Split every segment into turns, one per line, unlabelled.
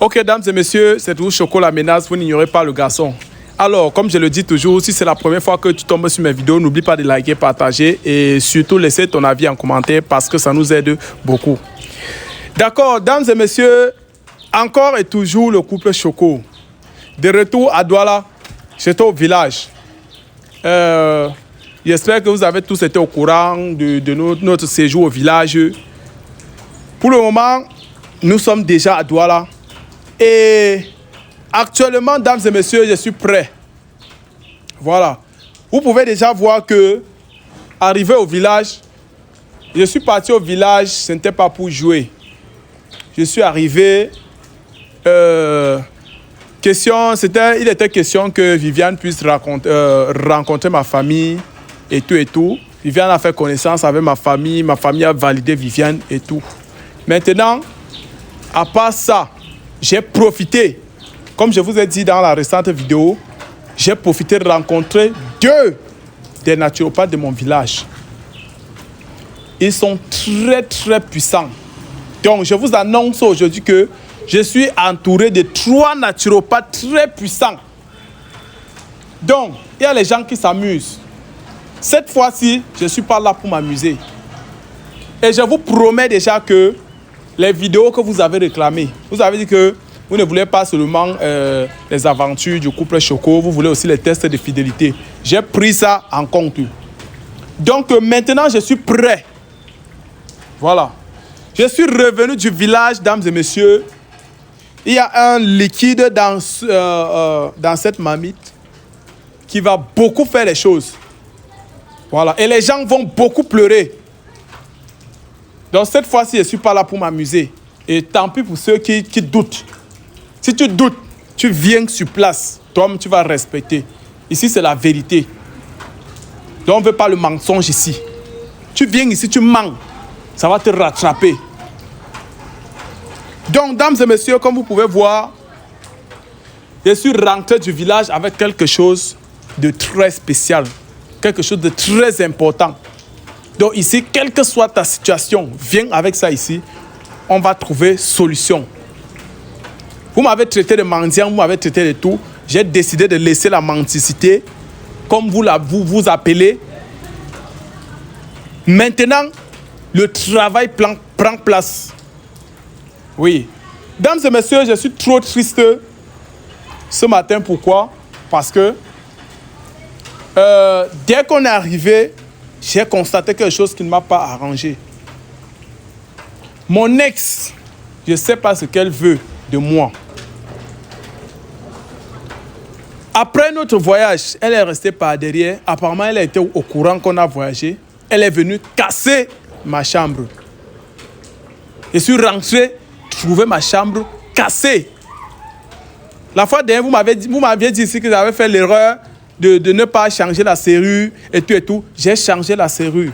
Ok, dames et messieurs, c'est toujours Choco la menace, vous n'ignorez pas le garçon. Alors, comme je le dis toujours, si c'est la première fois que tu tombes sur mes vidéos, n'oublie pas de liker, partager et surtout laisser ton avis en commentaire parce que ça nous aide beaucoup. D'accord, dames et messieurs, encore et toujours le couple Choco. De retour à Douala, j'étais au village. J'espère que vous avez tous été au courant de notre séjour au village. Pour le moment, nous sommes déjà à Douala. Et actuellement, dames et messieurs, je suis prêt. Voilà. Vous pouvez déjà voir que, arrivé au village, je suis parti au village, ce n'était pas pour jouer. Je suis arrivé, il était question que Viviane puisse rencontrer ma famille et tout. Viviane a fait connaissance avec ma famille a validé Viviane et tout. Maintenant, à part ça, j'ai profité, comme je vous ai dit dans la récente vidéo, j'ai profité de rencontrer 2 des naturopathes de mon village. Ils sont très très puissants. Donc je vous annonce aujourd'hui que je suis entouré de 3 naturopathes très puissants. Donc, il y a les gens qui s'amusent. Cette fois-ci, je ne suis pas là pour m'amuser. Et je vous promets déjà que les vidéos que vous avez réclamées, vous avez dit que vous ne voulez pas seulement les aventures du couple Choco, vous voulez aussi les tests de fidélité. J'ai pris ça en compte. Donc maintenant, je suis prêt. Voilà. Je suis revenu du village, dames et messieurs. Il y a un liquide dans cette marmite qui va beaucoup faire les choses. Voilà. Et les gens vont beaucoup pleurer. Donc cette fois-ci, je ne suis pas là pour m'amuser. Et tant pis pour ceux qui doutent. Si tu doutes, tu viens sur place. Toi-même, tu vas respecter. Ici, c'est la vérité. Donc on ne veut pas le mensonge ici. Tu viens ici, tu mens. Ça va te rattraper. Donc, dames et messieurs, comme vous pouvez voir, je suis rentré du village avec quelque chose de très spécial. Quelque chose de très important. Donc ici, quelle que soit ta situation, viens avec ça ici. On va trouver solution. Vous m'avez traité de mendiant, vous m'avez traité de tout. J'ai décidé de laisser la mendicité, comme vous appelez. Maintenant, le travail prend place. Oui. Dames et messieurs, je suis trop triste ce matin. Pourquoi? Parce que dès qu'on est arrivé, j'ai constaté quelque chose qui ne m'a pas arrangé. Mon ex, je ne sais pas ce qu'elle veut de moi. Après notre voyage, elle est restée par derrière. Apparemment, elle a été au courant qu'on a voyagé. Elle est venue casser ma chambre. Je suis rentré, trouver ma chambre cassée. La fois dernière, vous m'aviez dit ici que j'avais fait l'erreur de ne pas changer la serrure et tout. J'ai changé la serrure.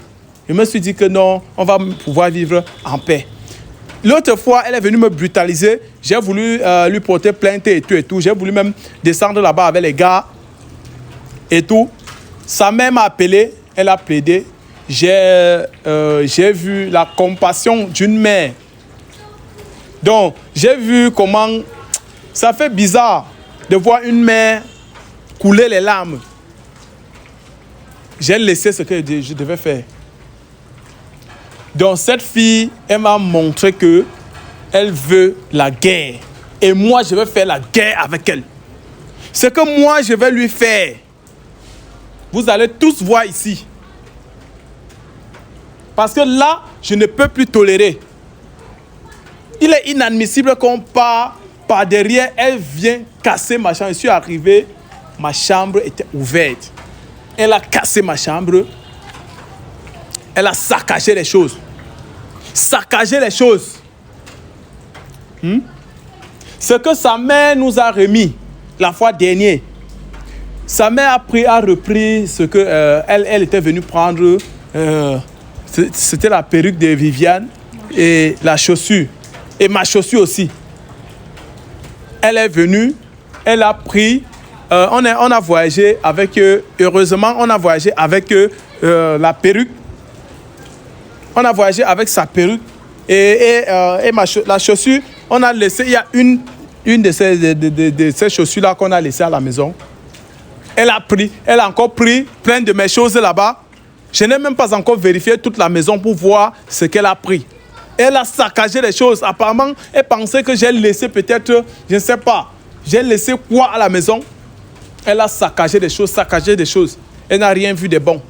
Je me suis dit que non, on va pouvoir vivre en paix. L'autre fois, elle est venue me brutaliser. J'ai voulu lui porter plainte et tout. J'ai voulu même descendre là-bas avec les gars et tout. Sa mère m'a appelé, elle a plaidé. J'ai vu la compassion d'une mère. Donc, j'ai vu comment ça fait bizarre de voir une mère couler les larmes. J'ai laissé ce que je devais faire. Donc cette fille, elle m'a montré que elle veut la guerre. Et moi, je vais faire la guerre avec elle. Ce que moi, je vais lui faire, vous allez tous voir ici. Parce que là, je ne peux plus tolérer. Il est inadmissible qu'on part par derrière, elle vient casser ma chambre. Je suis arrivé, ma chambre était ouverte. Elle a cassé ma chambre. Elle a saccagé les choses. Saccager les choses. Ce que sa mère nous a remis la fois dernière. Sa mère a repris ce que elle était venue prendre. C'était la perruque de Viviane et la chaussure. Et ma chaussure aussi. Elle est venue, elle a pris. On a voyagé avec eux. Heureusement, on a voyagé avec la perruque. On a voyagé avec sa perruque et la chaussure. On a laissé, il y a une de ces chaussures-là qu'on a laissées à la maison. Elle a encore pris plein de mes choses là-bas. Je n'ai même pas encore vérifié toute la maison pour voir ce qu'elle a pris. Elle a saccagé les choses. Apparemment, elle pensait que j'ai laissé peut-être, je ne sais pas, j'ai laissé quoi à la maison. Elle a saccagé des choses, Elle n'a rien vu de bon.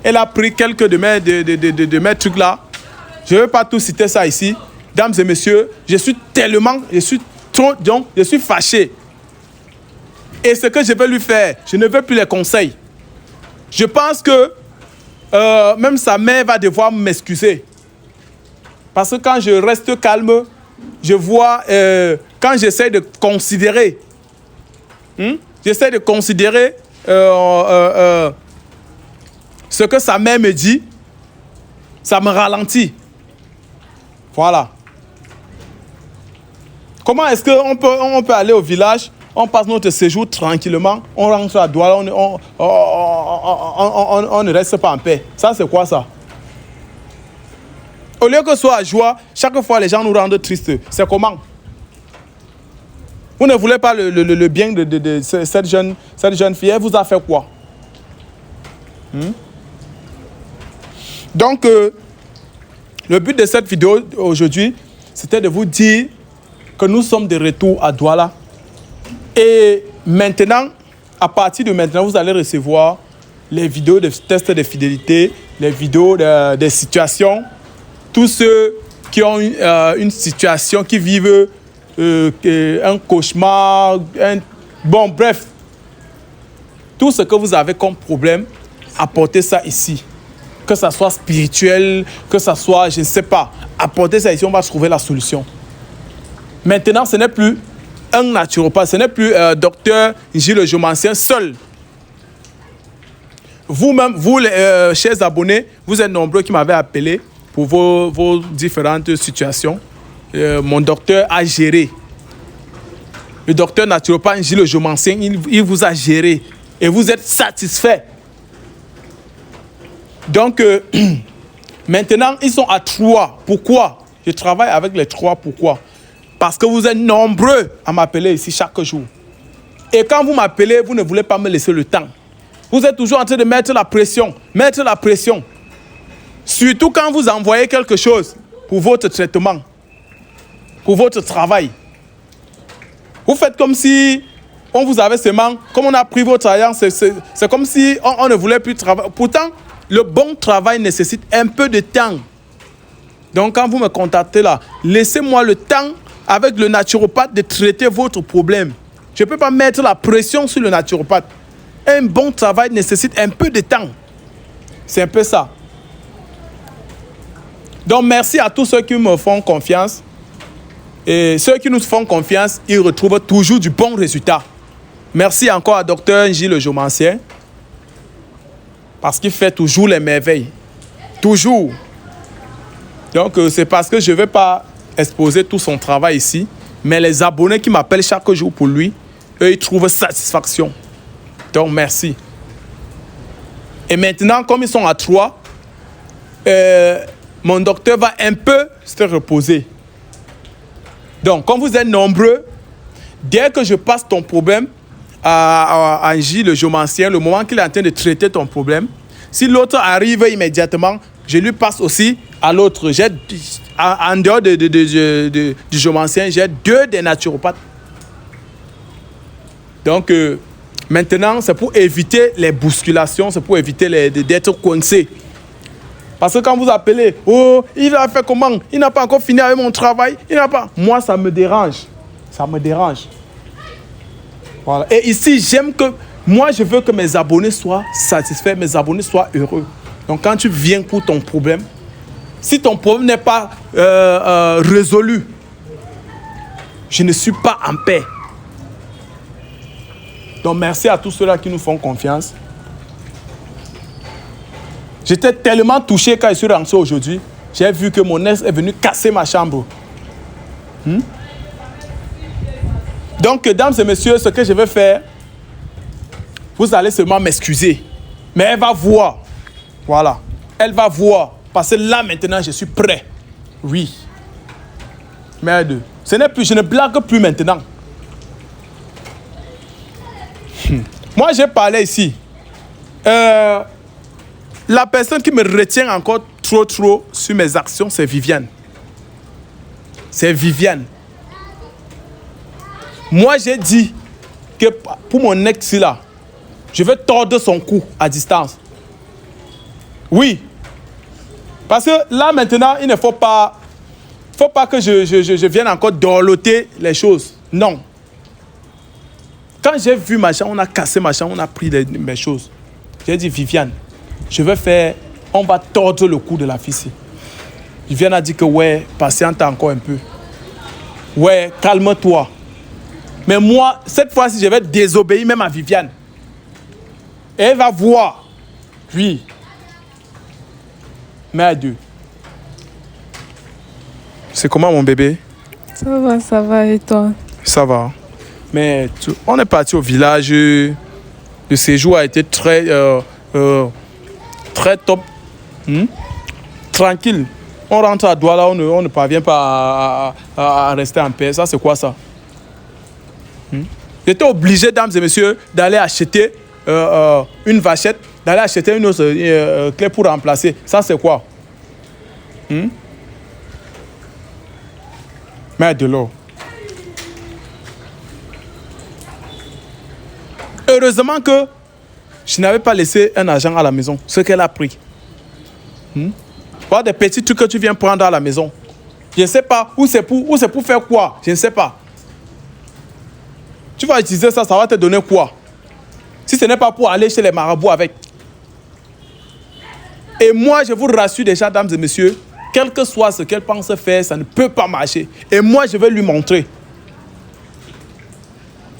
Elle a pris quelques de mes trucs là. Je ne vais pas tout citer ça ici. Dames et messieurs, je suis fâché. Et ce que je vais lui faire, je ne veux plus les conseils. Je pense que même sa mère va devoir m'excuser. Parce que quand je reste calme, je vois, quand j'essaie de considérer, ce que sa mère me dit, ça me ralentit. Voilà. Comment est-ce qu'on peut aller au village, on passe notre séjour tranquillement, on rentre à Douala, on ne reste pas en paix. Ça, c'est quoi ça? Au lieu que ce soit à joie, chaque fois les gens nous rendent tristes. C'est comment? Vous ne voulez pas le bien de cette jeune fille. Elle vous a fait quoi? Donc, le but de cette vidéo aujourd'hui, c'était de vous dire que nous sommes de retour à Douala. Et maintenant, à partir de maintenant, vous allez recevoir les vidéos de tests de fidélité, les vidéos des situations. Tous ceux qui ont une situation, qui vivent un cauchemar, bon, bref. Tout ce que vous avez comme problème, apportez ça ici. Que ça soit spirituel, que ça soit, je ne sais pas, apportez ça ici, on va trouver la solution. Maintenant, ce n'est plus un naturopathe, ce n'est plus docteur Gilles Jomancien seul. Vous-même, vous les chers abonnés, vous êtes nombreux qui m'avez appelé pour vos différentes situations. Mon docteur a géré. Le docteur naturopathe Gilles Jomancien, il vous a géré et vous êtes satisfait. Donc, maintenant, ils sont à 3. Pourquoi? Je travaille avec les 3. Pourquoi? Parce que vous êtes nombreux à m'appeler ici chaque jour. Et quand vous m'appelez, vous ne voulez pas me laisser le temps. Vous êtes toujours en train de mettre la pression. Surtout quand vous envoyez quelque chose pour votre traitement, pour votre travail. Vous faites comme si on vous avait seulement, comme on a pris votre argent, c'est comme si on ne voulait plus travailler. Pourtant, le bon travail nécessite un peu de temps. Donc, quand vous me contactez là, laissez-moi le temps avec le naturopathe de traiter votre problème. Je ne peux pas mettre la pression sur le naturopathe. Un bon travail nécessite un peu de temps. C'est un peu ça. Donc, merci à tous ceux qui me font confiance. Et ceux qui nous font confiance, ils retrouvent toujours du bon résultat. Merci encore à Dr Gilles Jomancien. Parce qu'il fait toujours les merveilles. Toujours. Donc, c'est parce que je ne vais pas exposer tout son travail ici. Mais les abonnés qui m'appellent chaque jour pour lui, eux, ils trouvent satisfaction. Donc, merci. Et maintenant, comme ils sont à 3, mon docteur va un peu se reposer. Donc, comme vous êtes nombreux, dès que je passe ton problème à Gilles Jomancien, le moment qu'il est en train de traiter ton problème, si l'autre arrive immédiatement, je lui passe aussi à l'autre. En dehors du Jomancien, j'ai 2 des naturopathes. Donc, maintenant, c'est pour éviter les bousculations, c'est pour éviter d'être coincé. Parce que quand vous appelez, oh, il a fait comment? Il n'a pas encore fini avec mon travail. Il n'a pas. Moi, ça me dérange. Ça me dérange. Voilà. Et ici, je veux que mes abonnés soient satisfaits, mes abonnés soient heureux. Donc, quand tu viens pour ton problème, si ton problème n'est pas résolu, je ne suis pas en paix. Donc, merci à tous ceux-là qui nous font confiance. J'étais tellement touché quand je suis rentré aujourd'hui. J'ai vu que mon ex est venu casser ma chambre. Donc, mesdames et messieurs, ce que je vais faire, vous allez seulement m'excuser. Mais elle va voir. Voilà. Elle va voir. Parce que là, maintenant, je suis prêt. Oui. Merde. Je ne blague plus maintenant. Moi, j'ai parlé ici. La personne qui me retient encore trop sur mes actions, c'est Viviane. C'est Viviane. Moi, j'ai dit que pour mon ex-là, je vais tordre son cou à distance. Oui. Parce que là, maintenant, il ne faut pas que je vienne encore dorloter les choses. Non. Quand j'ai vu ma chambre, on a cassé ma chambre, on a pris mes choses. J'ai dit, Viviane, on va tordre le cou de la fille. Viviane a dit que ouais, patiente encore un peu. Ouais, calme-toi. Mais moi, cette fois-ci, je vais désobéir même à Viviane. Et elle va voir. Oui. Mais adieu. C'est comment mon bébé?
Ça va et toi?
Ça va. Mais on est parti au village. Le séjour a été très top. Tranquille. On rentre à Douala, on ne parvient pas à rester en paix. Ça, c'est quoi ça? J'étais obligé, dames et messieurs, d'aller acheter une vachette, d'aller acheter une autre clé pour remplacer. Ça, c'est quoi? Mais de l'eau. Heureusement que je n'avais pas laissé un argent à la maison, ce qu'elle a pris. Voilà des petits trucs que tu viens prendre à la maison. Je ne sais pas où c'est pour faire quoi. Je ne sais pas. Tu vas utiliser ça, ça va te donner quoi? Si ce n'est pas pour aller chez les marabouts avec. Et moi, je vous rassure déjà, dames et messieurs, quel que soit ce qu'elle pense faire, ça ne peut pas marcher. Et moi, je vais lui montrer.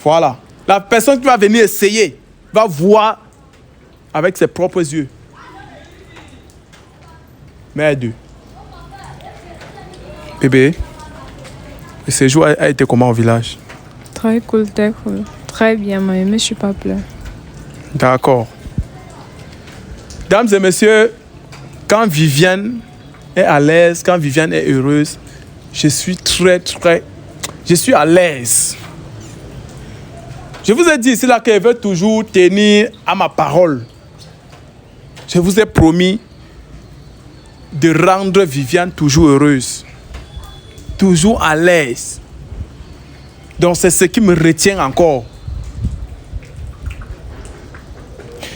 Voilà. La personne qui va venir essayer va voir avec ses propres yeux. Mais adieu. Bébé, le séjour a été comment au village?
Très cool, très cool. Très bien, mais je ne suis pas plein.
D'accord. Dames et messieurs, quand Viviane est à l'aise, quand Viviane est heureuse, je suis je suis à l'aise. Je vous ai dit ici là qu'elle veut toujours tenir à ma parole. Je vous ai promis de rendre Viviane toujours heureuse, toujours à l'aise. Donc c'est ce qui me retient encore.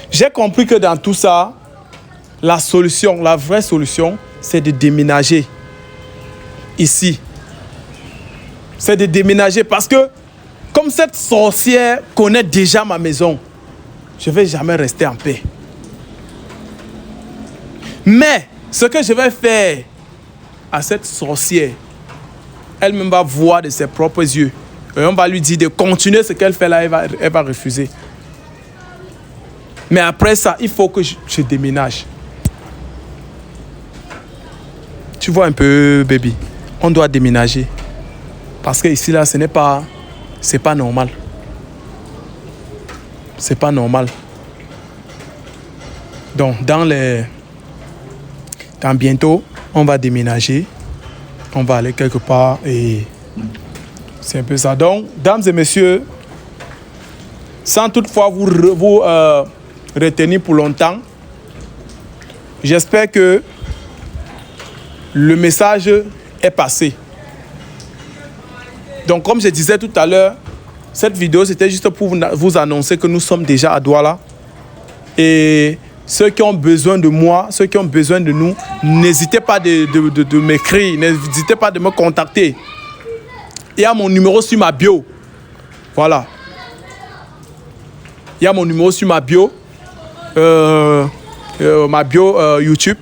J'ai compris que dans tout ça, la solution, la vraie solution, c'est de déménager ici. C'est de déménager parce que comme cette sorcière connaît déjà ma maison, je ne vais jamais rester en paix. Mais ce que je vais faire à cette sorcière, elle-même va voir de ses propres yeux. Et on va lui dire de continuer ce qu'elle fait là, elle va refuser. Mais après ça, il faut que je déménage. Tu vois un peu, baby, on doit déménager. Parce que ici là, c'est pas normal. C'est pas normal. Donc, dans bientôt, on va déménager. On va aller quelque part et c'est un peu ça. Donc, dames et messieurs, sans toutefois vous retenir pour longtemps, j'espère que le message est passé. Donc, comme je disais tout à l'heure, cette vidéo, c'était juste pour vous annoncer que nous sommes déjà à Douala. Et ceux qui ont besoin de moi, ceux qui ont besoin de nous, n'hésitez pas de m'écrire, n'hésitez pas de me contacter. Il y a mon numéro sur ma bio. Voilà. Il y a mon numéro sur ma bio. YouTube.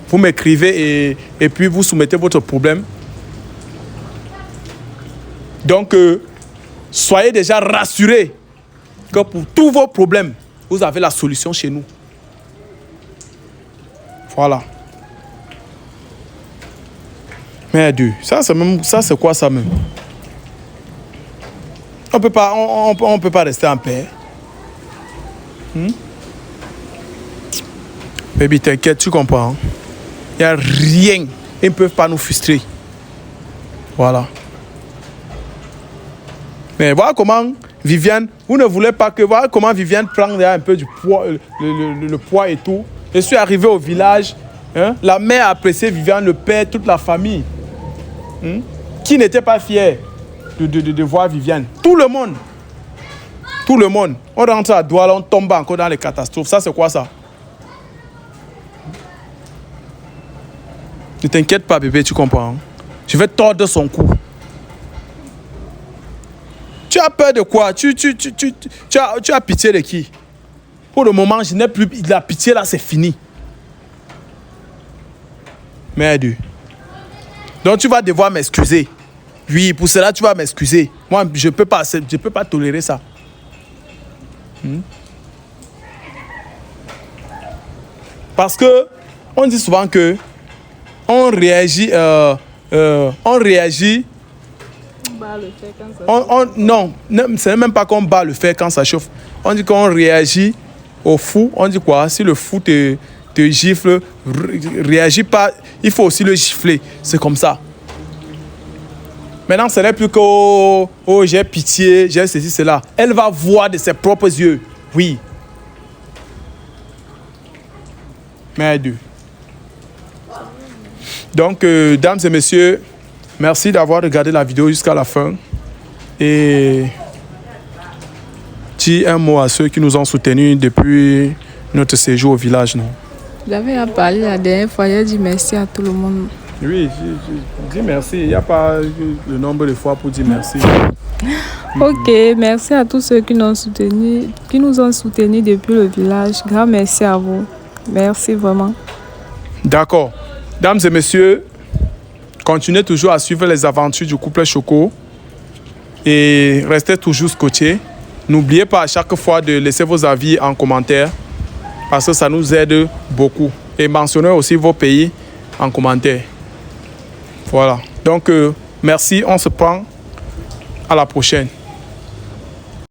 Vous m'écrivez et puis vous soumettez votre problème. Donc, soyez déjà rassurés que pour tous vos problèmes, vous avez la solution chez nous. Voilà. Mais adieu. Ça c'est quoi ça même? On peut pas rester en paix. Baby, t'inquiète, tu comprends. Il n'y a rien. Ils ne peuvent pas nous frustrer. Voilà. Mais voilà comment Viviane, vous ne voulez pas que... Voilà comment Viviane prend un peu du poids, le poids et tout. Je suis arrivé au village. Hein? La mère a apprécié Viviane, le père, toute la famille. Qui n'était pas fier de voir Viviane? Tout le monde. Tout le monde. On rentre à Douala, on tombe encore dans les catastrophes. Ça, c'est quoi ça? Ne t'inquiète pas, bébé, tu comprends. Je vais tordre son cou. Tu as peur de quoi? Tu as pitié de qui? Pour le moment, je n'ai plus... La pitié, là, c'est fini. Merde. Donc, tu vas devoir m'excuser. Oui, pour cela, tu vas m'excuser. Moi, je ne peux pas tolérer ça. Parce que on dit souvent que on réagit, non, ce n'est même pas qu'on bat le fer quand ça chauffe. On dit qu'on réagit au fou. On dit quoi? Si le fou te gifle, réagis pas. Il faut aussi le gifler. C'est comme ça. Maintenant, ce n'est plus que oh, j'ai pitié, j'ai ceci, cela. Elle va voir de ses propres yeux. Oui. Merde. Donc, dames et messieurs, merci d'avoir regardé la vidéo jusqu'à la fin. Et dis un mot à ceux qui nous ont soutenus depuis notre séjour au village. Non?
J'avais à parler la dernière fois, j'ai dit merci à tout le monde.
Oui, je dis merci. Il n'y a pas le nombre de fois pour dire merci.
Ok, merci à tous ceux qui nous ont soutenus depuis le village. Grand merci à vous. Merci vraiment.
D'accord. Dames et messieurs, continuez toujours à suivre les aventures du couple Choco et restez toujours scotchés. N'oubliez pas à chaque fois de laisser vos avis en commentaire parce que ça nous aide beaucoup. Et mentionnez aussi vos pays en commentaire. Voilà. Donc, merci. On se prend à la prochaine.